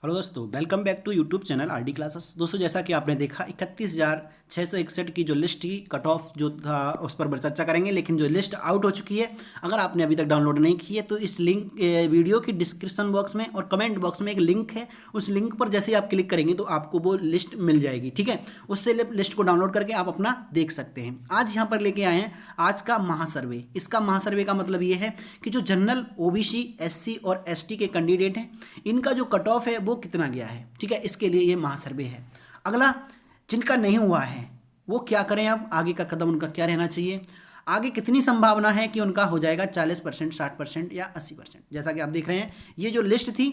Hello दोस्तों, welcome back to YouTube channel RD classes. दोस्तों, जैसा कि आपने देखा 31,661 की जो लिस्ट की कट ऑफ जो था उस पर चर्चा करेंगे, लेकिन जो लिस्ट आउट हो चुकी है, अगर आपने अभी तक डाउनलोड नहीं की है तो इस लिंक वीडियो की डिस्क्रिप्शन बॉक्स में और कमेंट बॉक्स में एक लिंक है। उस लिंक पर जैसे ही आप क्लिक करेंगे तो आपको वो लिस्ट मिल जाएगी। ठीक है, उससे लिस्ट को डाउनलोड करके आप अपना देख सकते हैं। आज यहाँ पर लेके आए हैं आज का महासर्वे। इसका महासर्वे का मतलब ये है कि जो जनरल, ओबीसी, एससी और एसटी के कैंडिडेट हैं, इनका जो कट ऑफ है वो कितना गया है। ठीक है, इसके लिए ये महासर्वे है। अगला, जिनका नहीं हुआ है वो क्या करें, अब आगे का कदम उनका क्या रहना चाहिए, आगे कितनी संभावना है कि उनका हो जाएगा 40%, 60% या 80%। जैसा कि आप देख रहे हैं, ये जो लिस्ट थी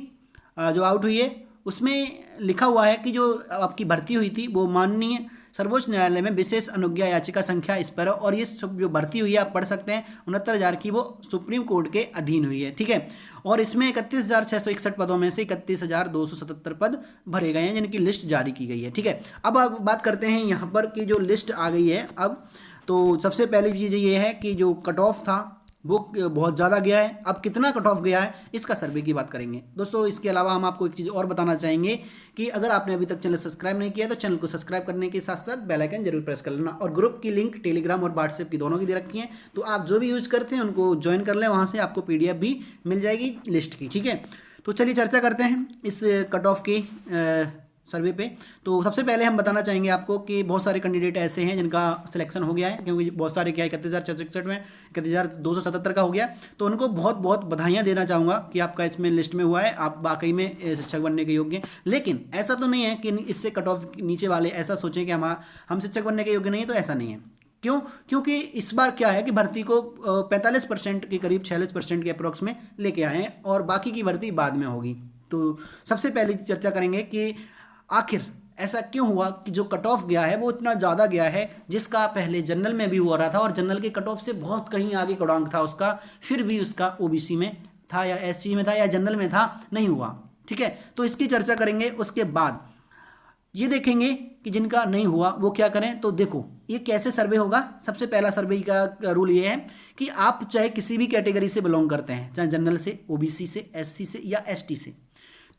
जो आउट हुई है उसमें लिखा हुआ है कि जो आपकी भर्ती हुई थी वो माननीय सर्वोच्च न्यायालय में विशेष अनुज्ञा याचिका संख्या इस पर है, और ये जो भर्ती हुई है आप पढ़ सकते हैं 69,000 की, वो सुप्रीम कोर्ट के अधीन हुई है। ठीक है, और इसमें 31,661 पदों में से 31,277 पद भरे गए हैं जिनकी लिस्ट जारी की गई है। ठीक है, अब बात करते हैं यहाँ पर कि जो लिस्ट आ गई है अब, तो सबसे पहली चीज़ ये है कि जो कट ऑफ था वो बहुत ज़्यादा गया है। अब कितना कट ऑफ गया है इसका सर्वे की बात करेंगे। दोस्तों, इसके अलावा हम आपको एक चीज़ और बताना चाहेंगे कि अगर आपने अभी तक चैनल सब्सक्राइब नहीं किया तो चैनल को सब्सक्राइब करने के साथ साथ बेल आइकन जरूर प्रेस कर लेना, और ग्रुप की लिंक टेलीग्राम और व्हाट्सएप की दोनों की दे रखी है, तो आप जो भी यूज़ करते हैं उनको ज्वाइन कर लें, वहाँ से आपको PDF भी मिल जाएगी लिस्ट की। ठीक है, तो चलिए चर्चा करते हैं इस कट ऑफ की सर्वे पे। तो सबसे पहले हम बताना चाहेंगे आपको कि बहुत सारे कैंडिडेट ऐसे हैं जिनका सिलेक्शन हो गया है, क्योंकि बहुत सारे क्या 31,661 में 31,277 का हो गया, तो उनको बहुत बहुत बधाइयाँ देना चाहूँगा कि आपका इसमें लिस्ट में हुआ है, आप वाकई में शिक्षक बनने के योग्य हैं। लेकिन ऐसा तो नहीं है कि इससे कट ऑफ नीचे वाले ऐसा सोचें कि हम शिक्षक बनने के योग्य नहीं है, तो ऐसा नहीं है। क्यों? क्योंकि इस बार क्या है कि भर्ती को 45% के करीब 46% के अप्रोक्स में लेके आए हैं, और बाकी की भर्ती बाद में होगी। तो सबसे पहले चर्चा करेंगे कि आखिर ऐसा क्यों हुआ कि जो कट ऑफ गया है वो इतना ज़्यादा गया है, जिसका पहले जनरल में भी हो रहा था और जनरल के कट ऑफ से बहुत कहीं आगे गुणांक था उसका, फिर भी उसका ओबीसी में था या एससी में था या जनरल में था, नहीं हुआ। ठीक है, तो इसकी चर्चा करेंगे। उसके बाद ये देखेंगे कि जिनका नहीं हुआ वो क्या करें। तो देखो, ये कैसे सर्वे होगा। सबसे पहला सर्वे का रूल ये है कि आप चाहे किसी भी कैटेगरी से बिलोंग करते हैं, चाहे जनरल से, ओबीसी से, एससी से या एसटी से,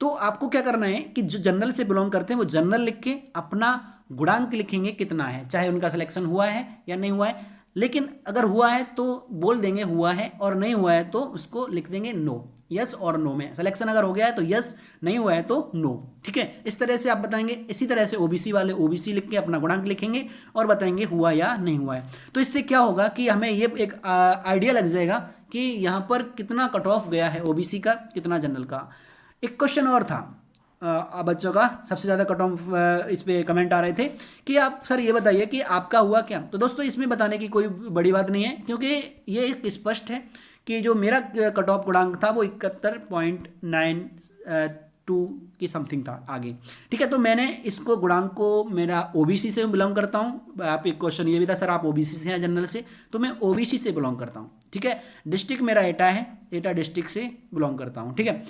तो आपको क्या करना है कि जो जनरल से बिलोंग करते हैं वो जनरल लिख के अपना गुणांक लिखेंगे कितना है, चाहे उनका सिलेक्शन हुआ है या नहीं हुआ है। लेकिन अगर हुआ है तो बोल देंगे हुआ है, और नहीं हुआ है तो उसको लिख देंगे नो, यस और नो में। सिलेक्शन अगर हो गया है तो यस, नहीं हुआ है तो नो। ठीक है, इस तरह से आप बताएंगे। इसी तरह से ओबीसी वाले ओबीसी लिख के अपना गुणांक लिखेंगे और बताएंगे हुआ या नहीं हुआ है। तो इससे क्या होगा कि हमें ये एक आइडिया लग जाएगा कि यहाँ पर कितना कट ऑफ गया है ओबीसी का, कितना जनरल का। एक क्वेश्चन और था बच्चों का, सबसे ज़्यादा कट ऑफ इस पे कमेंट आ रहे थे कि आप सर ये बताइए कि आपका हुआ क्या। तो दोस्तों, इसमें बताने की कोई बड़ी बात नहीं है, क्योंकि ये एक स्पष्ट है कि जो मेरा कट ऑफ गुणांक था वो 71.92 की समथिंग था आगे। ठीक है, तो मैंने इसको गुणांक को, मेरा ओबीसी से बिलोंग करता हूँ। आप एक क्वेश्चन ये भी था सर आप ओबीसी से हैं जनरल से, तो मैं ओबीसी से बिलोंग करता हूँ। ठीक है, डिस्ट्रिक्ट मेरा एटा है, एटा डिस्ट्रिक्ट से बिलोंग करता हूँ। ठीक है,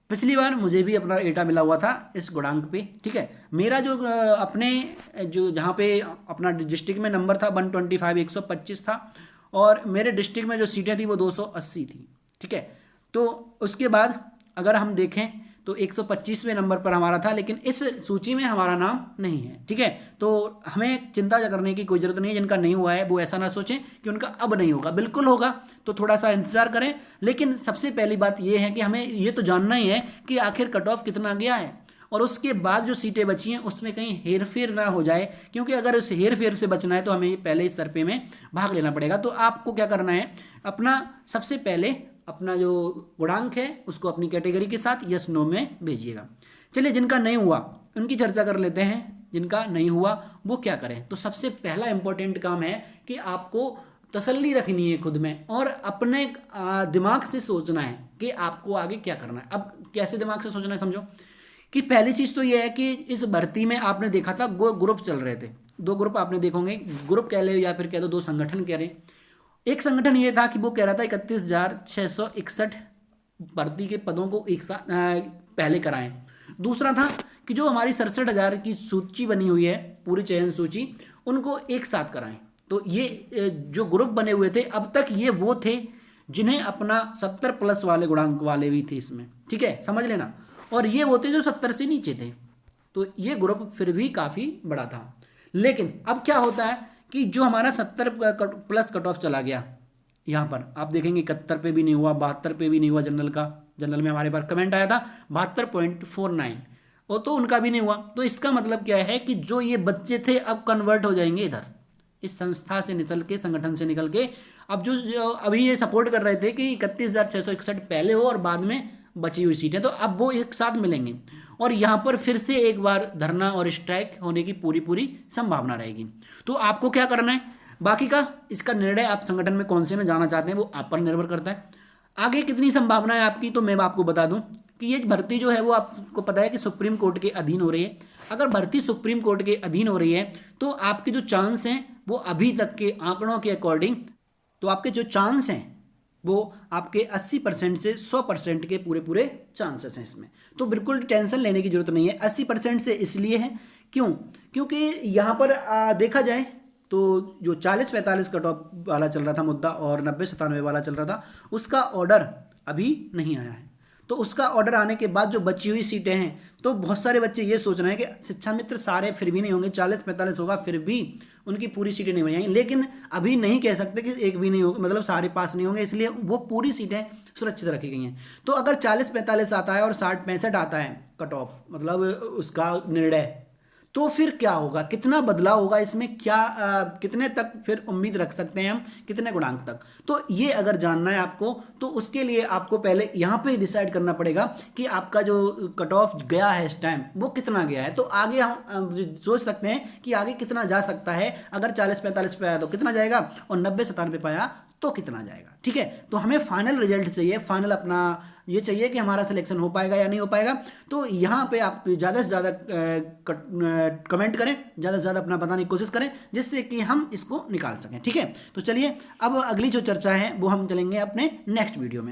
पिछली बार मुझे भी अपना एटा मिला हुआ था इस गुणांक पे। ठीक है, मेरा जो अपने जो जहाँ पे अपना डिस्ट्रिक्ट में नंबर था 125, 125 था, और मेरे डिस्ट्रिक्ट में जो सीटें थी वो 280 थी। ठीक है, तो उसके बाद अगर हम देखें तो 125वें नंबर पर हमारा था, लेकिन इस सूची में हमारा नाम नहीं है। ठीक है, तो हमें चिंता करने की कोई ज़रूरत नहीं है। जिनका नहीं हुआ है वो ऐसा ना सोचें कि उनका अब नहीं होगा, बिल्कुल होगा, तो थोड़ा सा इंतज़ार करें। लेकिन सबसे पहली बात ये है कि हमें ये तो जानना ही है कि आखिर कट ऑफ कितना गया है, और उसके बाद जो सीटें बची हैं उसमें कहीं हेर फेर ना हो जाए, क्योंकि अगर उस हेर फेर से बचना है तो हमें पहले इस सर्वे में भाग लेना पड़ेगा। तो आपको क्या करना है, अपना सबसे पहले अपना जो गुणांक है उसको अपनी कैटेगरी के साथ यस नो में भेजिएगा। चलिए, जिनका नहीं हुआ उनकी चर्चा कर लेते हैं। जिनका नहीं हुआ वो क्या करें। तो सबसे पहला इंपॉर्टेंट काम है कि आपको तसल्ली रखनी है खुद में, और अपने दिमाग से सोचना है कि आपको आगे क्या करना है। अब कैसे दिमाग से सोचना है, समझो कि पहली चीज़ तो ये है कि इस भर्ती में आपने देखा था ग्रुप चल रहे थे, दो ग्रुप आपने देखोगे, ग्रुप कह ले या फिर कह दो दो संगठन कह रहे। एक संगठन ये था कि वो कह रहा था 31,661 भर्ती के पदों को एक साथ पहले कराएं। दूसरा था कि जो हमारी 67,000 की सूची बनी हुई है, पूरी चयन सूची, उनको एक साथ कराएं। तो ये जो ग्रुप बने हुए थे अब तक, ये वो थे जिन्हें अपना 70+ वाले गुणांक वाले भी थे इसमें। ठीक है, समझ लेना। और ये वो थे जो 70 से नीचे थे। तो ये ग्रुप फिर भी काफ़ी बड़ा था। लेकिन अब क्या होता है कि जो हमारा 70 प्लस कट ऑफ चला गया, यहाँ पर आप देखेंगे 71 पे भी नहीं हुआ, 72 पे भी नहीं हुआ। जनरल का, जनरल में हमारे पास कमेंट आया था 72.49, वो तो उनका भी नहीं हुआ। तो इसका मतलब क्या है कि जो ये बच्चे थे अब कन्वर्ट हो जाएंगे इधर, इस संस्था से निकल के, संगठन से निकल के। अब जो अभी ये सपोर्ट कर रहे थे कि 31,661 पहले हो और बाद में बची हुई सीटें, तो अब वो एक साथ मिलेंगे और यहाँ पर फिर से एक बार धरना और स्ट्राइक होने की पूरी पूरी संभावना रहेगी। तो आपको क्या करना है, बाकी का इसका निर्णय आप संगठन में कौन से में जाना चाहते हैं वो आप पर निर्भर करता है। आगे कितनी संभावना है आपकी, तो मैं आपको बता दूं कि ये भर्ती जो है वो आपको पता है कि सुप्रीम कोर्ट के अधीन हो रही है। अगर भर्ती सुप्रीम कोर्ट के अधीन हो रही है तो आपके जो चांस हैं वो अभी तक के आंकड़ों के अकॉर्डिंग, तो आपके जो चांस हैं वो आपके 80% से 100% के पूरे पूरे चांसेस हैं इसमें। तो बिल्कुल टेंशन लेने की जरूरत नहीं है। 80% से इसलिए है क्योंकि यहाँ पर देखा जाए तो जो 40-45 कट ऑफ वाला चल रहा था मुद्दा और 90-97 वाला चल रहा था, उसका ऑर्डर अभी नहीं आया है। तो उसका ऑर्डर आने के बाद जो बची हुई सीटें हैं, तो बहुत सारे बच्चे ये सोच रहे हैं कि शिक्षा मित्र सारे फिर भी नहीं होंगे, 40-45 होगा फिर भी उनकी पूरी सीटें नहीं बन जाएंगी। लेकिन अभी नहीं कह सकते कि एक भी नहीं होगा, मतलब सारे पास नहीं होंगे, इसलिए वो पूरी सीटें सुरक्षित रखी गई हैं। तो अगर 40-45 आता है और 60-65 आता है कट ऑफ, मतलब उसका निर्णय, तो फिर क्या होगा, कितना बदलाव होगा इसमें, क्या कितने तक फिर उम्मीद रख सकते हैं हम, कितने गुणांक तक। तो ये अगर जानना है आपको, तो उसके लिए आपको पहले यहाँ पे डिसाइड करना पड़ेगा कि आपका जो कट ऑफ गया है इस टाइम वो कितना गया है। तो आगे हम सोच सकते हैं कि आगे कितना जा सकता है। अगर 40-45 पे आया तो कितना जाएगा, और 90-97 पे आया तो कितना जाएगा। ठीक है, तो हमें फाइनल रिजल्ट चाहिए, फाइनल अपना ये चाहिए कि हमारा सिलेक्शन हो पाएगा या नहीं हो पाएगा। तो यहाँ पे आप ज़्यादा से ज़्यादा कमेंट करें, ज़्यादा से ज़्यादा अपना बताने की कोशिश करें, जिससे कि हम इसको निकाल सकें। ठीक है, तो चलिए अब अगली जो चर्चा है वो हम चलेंगे अपने नेक्स्ट वीडियो में।